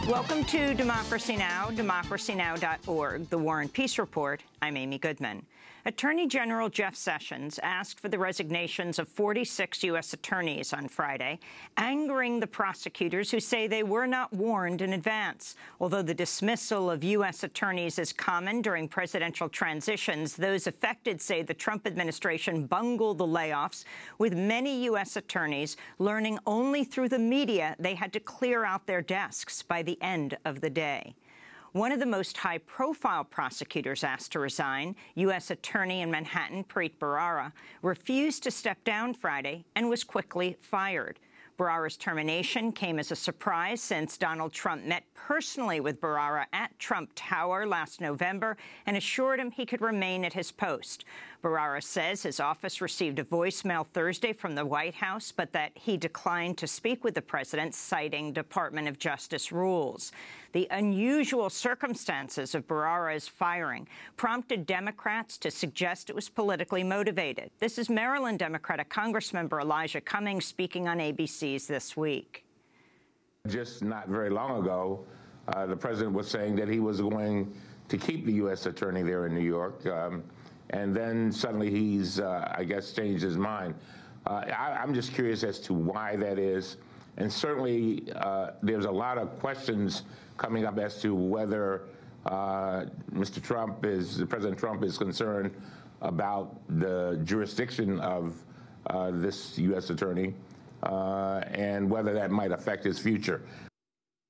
Welcome to Democracy Now!, democracynow.org, the War and Peace Report. I'm Amy Goodman. Attorney General Jeff Sessions asked for the resignations of 46 U.S. attorneys on Friday, angering the prosecutors who say they were not warned in advance. Although the dismissal of U.S. attorneys is common during presidential transitions, those affected say the Trump administration bungled the layoffs, with many U.S. attorneys learning only through the media they had to clear out their desks by the end of the day. One of the most high-profile prosecutors asked to resign, U.S. Attorney in Manhattan Preet Bharara, refused to step down Friday and was quickly fired. Bharara's termination came as a surprise since Donald Trump met personally with Bharara at Trump Tower last November and assured him he could remain at his post. Bharara says his office received a voicemail Thursday from the White House, but that he declined to speak with the president, citing Department of Justice rules. The unusual circumstances of Bharara's firing prompted Democrats to suggest it was politically motivated. This is Maryland Democratic Congressmember Elijah Cummings speaking on ABC's This Week. Just not very long ago, the president was saying that he was going to keep the U.S. attorney there in New York. And then suddenly he's, I guess, changed his mind. I'm just curious as to why that is. And certainly there's a lot of questions coming up as to whether President Trump is concerned about the jurisdiction of this U.S. attorney and whether that might affect his future.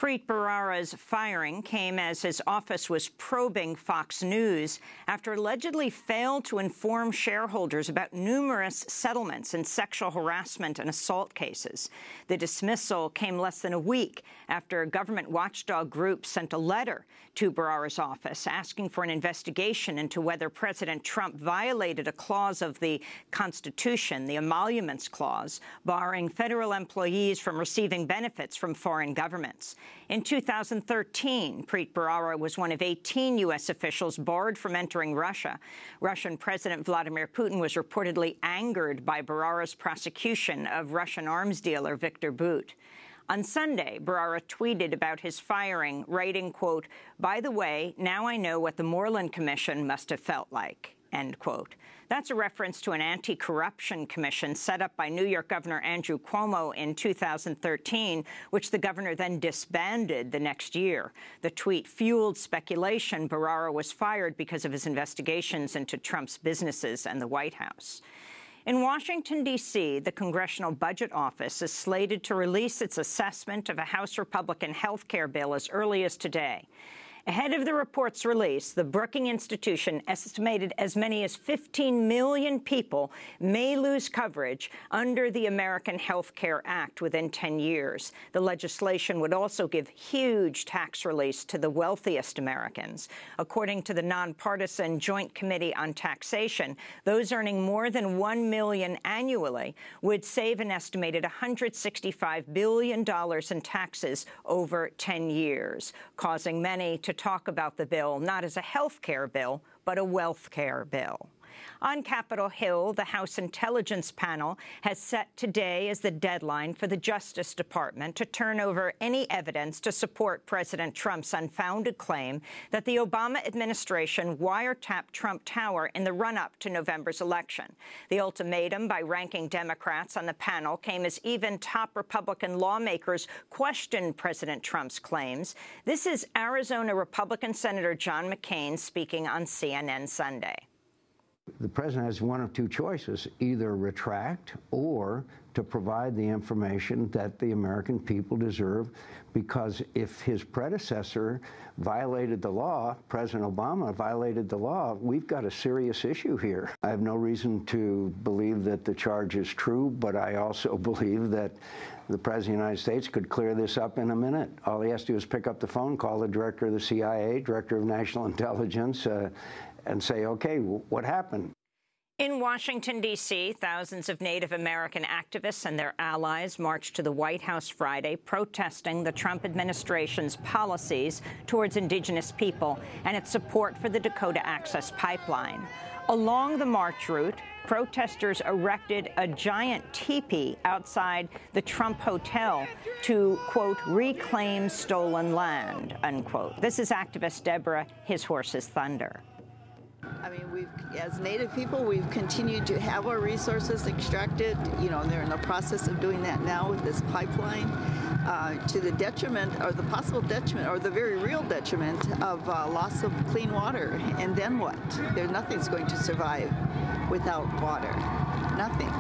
Preet Bharara's firing came as his office was probing Fox News after allegedly failed to inform shareholders about numerous settlements in sexual harassment and assault cases. The dismissal came less than a week after a government watchdog group sent a letter to Bharara's office asking for an investigation into whether President Trump violated a clause of the Constitution, the Emoluments Clause, barring federal employees from receiving benefits from foreign governments. In 2013, Preet Bharara was one of 18 U.S. officials barred from entering Russia. Russian President Vladimir Putin was reportedly angered by Bharara's prosecution of Russian arms dealer Viktor Bout. On Sunday, Bharara tweeted about his firing, writing, quote, "By the way, now I know what the Moreland Commission must have felt like," end quote. That's a reference to an anti-corruption commission set up by New York Governor Andrew Cuomo in 2013, which the governor then disbanded the next year. The tweet fueled speculation Bharara was fired because of his investigations into Trump's businesses and the White House. In Washington, D.C., the Congressional Budget Office is slated to release its assessment of a House Republican health care bill as early as today. Ahead of the report's release, the Brookings Institution estimated as many as 15 million people may lose coverage under the American Health Care Act within 10 years. The legislation would also give huge tax relief to the wealthiest Americans. According to the nonpartisan Joint Committee on Taxation, those earning more than $1 million annually would save an estimated $165 billion in taxes over 10 years, causing many to talk about the bill not as a health care bill, but a wealth care bill. On Capitol Hill, the House Intelligence Panel has set today as the deadline for the Justice Department to turn over any evidence to support President Trump's unfounded claim that the Obama administration wiretapped Trump Tower in the run-up to November's election. The ultimatum by ranking Democrats on the panel came as even top Republican lawmakers questioned President Trump's claims. This is Arizona Republican Senator John McCain speaking on CNN Sunday. The president has one of two choices, either retract or to provide the information that the American people deserve, because if his predecessor violated the law, President Obama violated the law, we've got a serious issue here. I have no reason to believe that the charge is true, but I also believe that the President of the United States could clear this up in a minute. All he has to do is pick up the phone, call the director of the CIA, director of national intelligence, and say, okay, what happened? In Washington, D.C., thousands of Native American activists and their allies marched to the White House Friday, protesting the Trump administration's policies towards indigenous people and its support for the Dakota Access Pipeline. Along the march route, protesters erected a giant teepee outside the Trump Hotel to, quote, reclaim stolen land, unquote. This is activist Deborah His Horse's Thunder. I mean, as Native people, we've continued to have our resources extracted. You know, they're in the process of doing that now with this pipeline, to the detriment, or the possible detriment, or the very real detriment of loss of clean water. And then what? Nothing's going to survive without water. Nothing.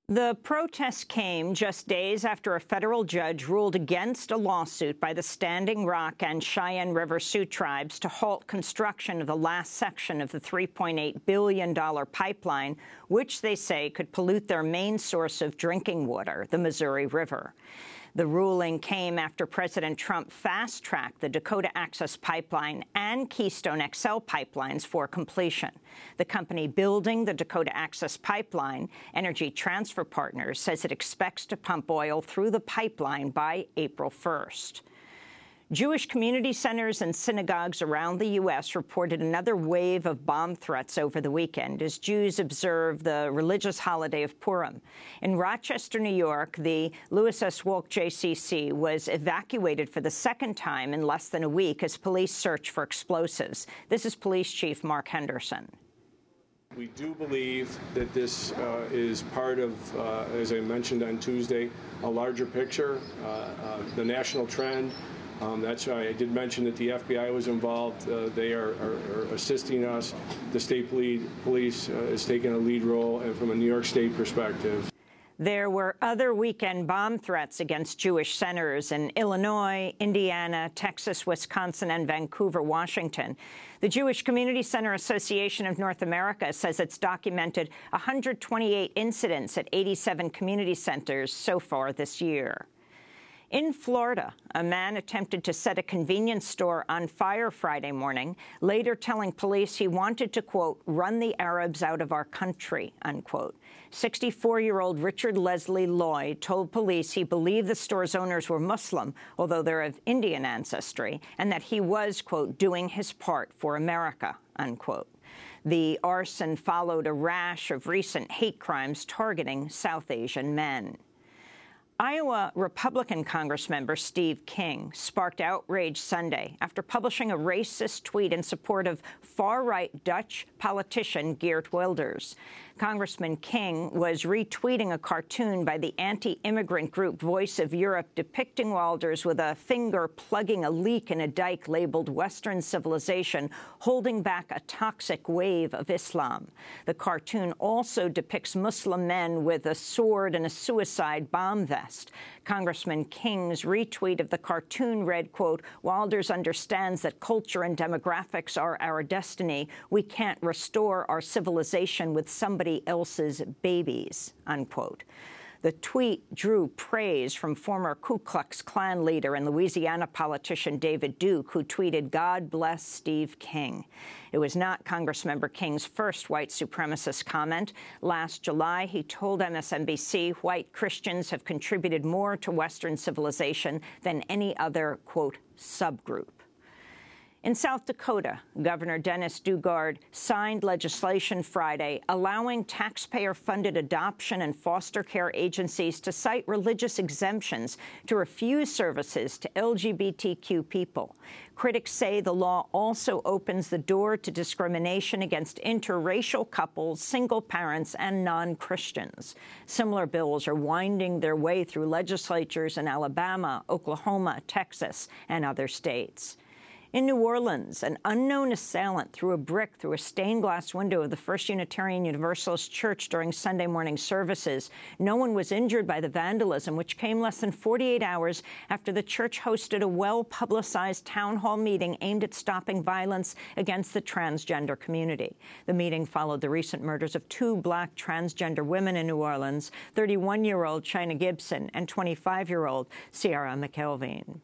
The protests came just days after a federal judge ruled against a lawsuit by the Standing Rock and Cheyenne River Sioux tribes to halt construction of the last section of the $3.8 billion pipeline, which they say could pollute their main source of drinking water, the Missouri River. The ruling came after President Trump fast-tracked the Dakota Access Pipeline and Keystone XL pipelines for completion. The company building the Dakota Access Pipeline, Energy Transfer Partners, says it expects to pump oil through the pipeline by April 1st. Jewish community centers and synagogues around the U.S. reported another wave of bomb threats over the weekend as Jews observe the religious holiday of Purim. In Rochester, New York, the Louis S. Wolk JCC was evacuated for the second time in less than a week as police search for explosives. This is Police Chief Mark Henderson. We do believe that this is part of, as I mentioned on Tuesday, a larger picture, the national trend. That's why I did mention that the FBI was involved. They are assisting us. The state police is taking a lead role, and from a New York State perspective. There were other weekend bomb threats against Jewish centers in Illinois, Indiana, Texas, Wisconsin, and Vancouver, Washington. The Jewish Community Center Association of North America says it's documented 128 incidents at 87 community centers so far this year. In Florida, a man attempted to set a convenience store on fire Friday morning, later telling police he wanted to, quote, run the Arabs out of our country, unquote. 64-year-old Richard Leslie Lloyd told police he believed the store's owners were Muslim, although they're of Indian ancestry, and that he was, quote, doing his part for America, unquote. The arson followed a rash of recent hate crimes targeting South Asian men. Iowa Republican Congressmember Steve King sparked outrage Sunday after publishing a racist tweet in support of far-right Dutch politician Geert Wilders. Congressman King was retweeting a cartoon by the anti-immigrant group Voice of Europe depicting Wilders with a finger plugging a leak in a dike labeled Western civilization, holding back a toxic wave of Islam. The cartoon also depicts Muslim men with a sword and a suicide bomb vest. Congressman King's retweet of the cartoon read, quote, Wilders understands that culture and demographics are our destiny. We can't restore our civilization with somebody else's babies, unquote. The tweet drew praise from former Ku Klux Klan leader and Louisiana politician David Duke, who tweeted, God bless Steve King. It was not Congressmember King's first white supremacist comment. Last July, he told MSNBC white Christians have contributed more to Western civilization than any other, quote, subgroup. In South Dakota, Governor Dennis Daugaard signed legislation Friday allowing taxpayer-funded adoption and foster care agencies to cite religious exemptions to refuse services to LGBTQ people. Critics say the law also opens the door to discrimination against interracial couples, single parents, and non-Christians. Similar bills are winding their way through legislatures in Alabama, Oklahoma, Texas, and other states. In New Orleans, an unknown assailant threw a brick through a stained glass window of the First Unitarian Universalist Church during Sunday morning services. No one was injured by the vandalism, which came less than 48 hours after the church hosted a well-publicized town hall meeting aimed at stopping violence against the transgender community. The meeting followed the recent murders of two black transgender women in New Orleans, 31-year-old China Gibson and 25-year-old Sierra McKelveen.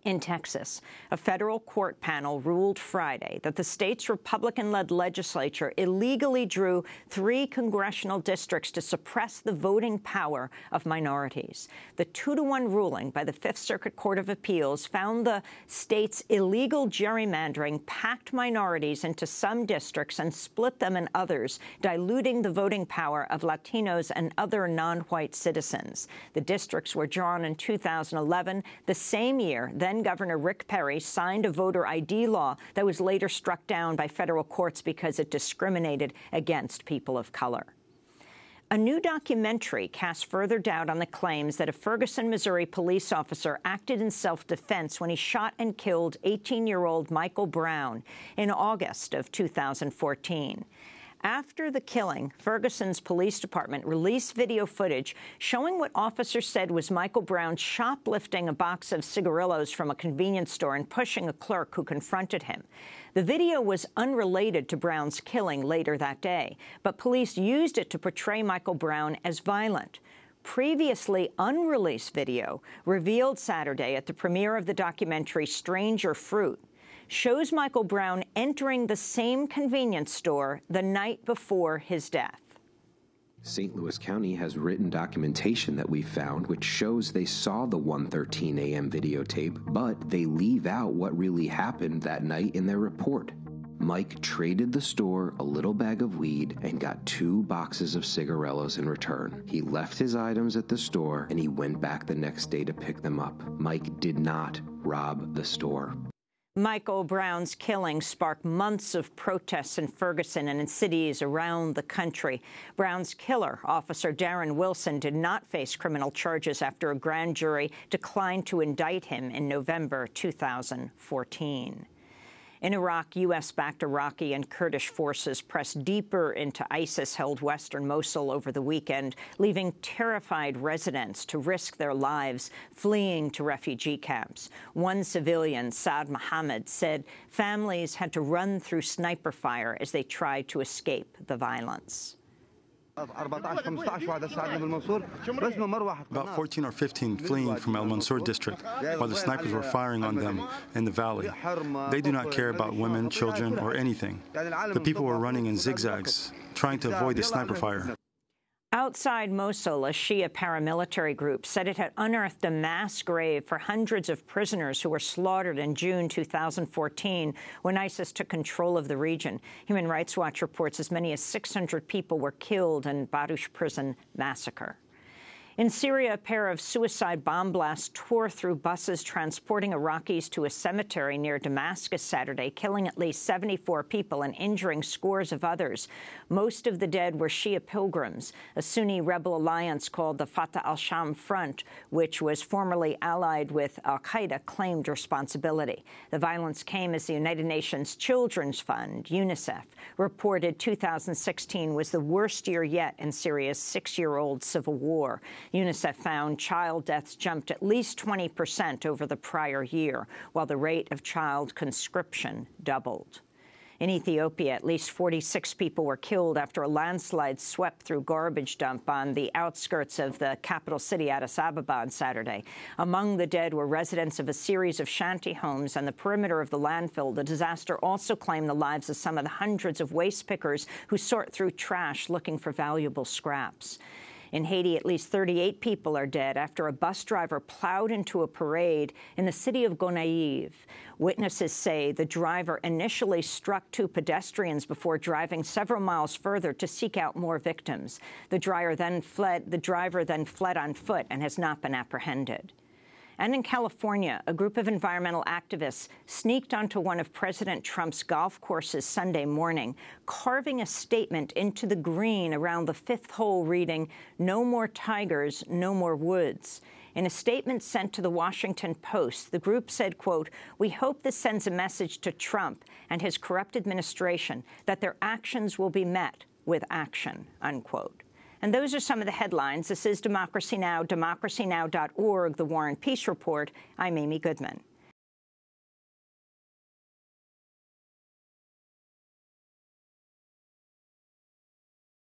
In Texas, a federal court panel ruled Friday that the state's Republican-led legislature illegally drew 3 congressional districts to suppress the voting power of minorities. The 2-to-1 ruling by the Fifth Circuit Court of Appeals found the state's illegal gerrymandering packed minorities into some districts and split them in others, diluting the voting power of Latinos and other non-white citizens. The districts were drawn in 2011, the same year then-Governor Rick Perry signed a voter ID law that was later struck down by federal courts because it discriminated against people of color. A new documentary casts further doubt on the claims that a Ferguson, Missouri police officer acted in self-defense when he shot and killed 18-year-old Michael Brown in August of 2014. After the killing, Ferguson's police department released video footage showing what officers said was Michael Brown shoplifting a box of cigarillos from a convenience store and pushing a clerk who confronted him. The video was unrelated to Brown's killing later that day, but police used it to portray Michael Brown as violent. Previously unreleased video, revealed Saturday at the premiere of the documentary Stranger Fruit, shows Michael Brown entering the same convenience store the night before his death. St. Louis County has written documentation that we found which shows they saw the 1:13 a.m. videotape, but they leave out what really happened that night in their report. Mike traded the store a little bag of weed and got 2 boxes of cigarillos in return. He left his items at the store and he went back the next day to pick them up. Mike did not rob the store. Michael Brown's killing sparked months of protests in Ferguson and in cities around the country. Brown's killer, Officer Darren Wilson, did not face criminal charges after a grand jury declined to indict him in November 2014. In Iraq, U.S.-backed Iraqi and Kurdish forces pressed deeper into ISIS-held western Mosul over the weekend, leaving terrified residents to risk their lives fleeing to refugee camps. One civilian, Saad Mohammed, said families had to run through sniper fire as they tried to escape the violence. About 14 or 15 fleeing from El Mansour district while the snipers were firing on them in the valley. They do not care about women, children, or anything. The people were running in zigzags, trying to avoid the sniper fire. Outside Mosul, a Shia paramilitary group said it had unearthed a mass grave for hundreds of prisoners who were slaughtered in June 2014 when ISIS took control of the region. Human Rights Watch reports as many as 600 people were killed in Baruch prison massacre. In Syria, a pair of suicide bomb blasts tore through buses transporting Iraqis to a cemetery near Damascus Saturday, killing at least 74 people and injuring scores of others. Most of the dead were Shia pilgrims. A Sunni rebel alliance called the Fatah al-Sham Front, which was formerly allied with al-Qaeda, claimed responsibility. The violence came as the United Nations Children's Fund, UNICEF, reported 2016 was the worst year yet in Syria's 6-year-old civil war. UNICEF found child deaths jumped at least 20% over the prior year, while the rate of child conscription doubled. In Ethiopia, at least 46 people were killed after a landslide swept through garbage dump on the outskirts of the capital city, Addis Ababa, on Saturday. Among the dead were residents of a series of shanty homes on the perimeter of the landfill. The disaster also claimed the lives of some of the hundreds of waste pickers who sort through trash looking for valuable scraps. In Haiti, at least 38 people are dead after a bus driver plowed into a parade in the city of Gonaïves. Witnesses say the driver initially struck 2 pedestrians before driving several miles further to seek out more victims. The driver then fled on foot and has not been apprehended. And in California, a group of environmental activists sneaked onto one of President Trump's golf courses Sunday morning, carving a statement into the green around the 5th hole reading, "No more tigers, no more woods." In a statement sent to the Washington Post, the group said, quote, "We hope this sends a message to Trump and his corrupt administration that their actions will be met with action," unquote. And those are some of the headlines. This is Democracy Now!, democracynow.org, The War and Peace Report. I'm Amy Goodman.